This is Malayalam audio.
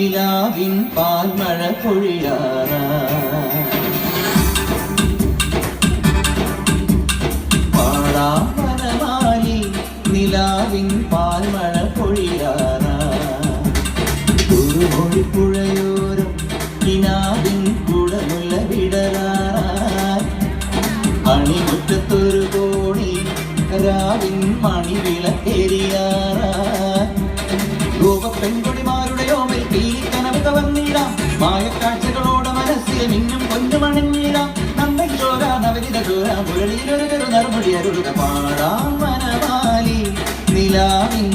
നിലാവിൻ പാൽമഴ പൊഴിയാറായി. പാടാമരമാലി നിലാവിൻ പാൽമഴ പൊഴിയാറായി. കുറുമൊഴിപ്പുഴയോരം കിനാവിൻ കുടമുല്ല വിടരാറായി. അണിമുറ്റത്തൊരു കോണി രാവിൻ മണിവിളക്കെരിയാറായി. ഗോപപ്പെൺകൊടിമാരുടെ ഓമൽ പീലിക്കനവ് കവർന്നിടാം. മായക്കാഴ്ചകളോടെ മനസ്സിൽ മിന്നും കൊഞ്ചുമണഞ്ഞിടാം. നന്ദി ചോര നവരിത ചോര മുരളിയിലൊരു ചെറു നറുമുടി അരുളുക. പാടാം വനമാലി നിലാവിൻ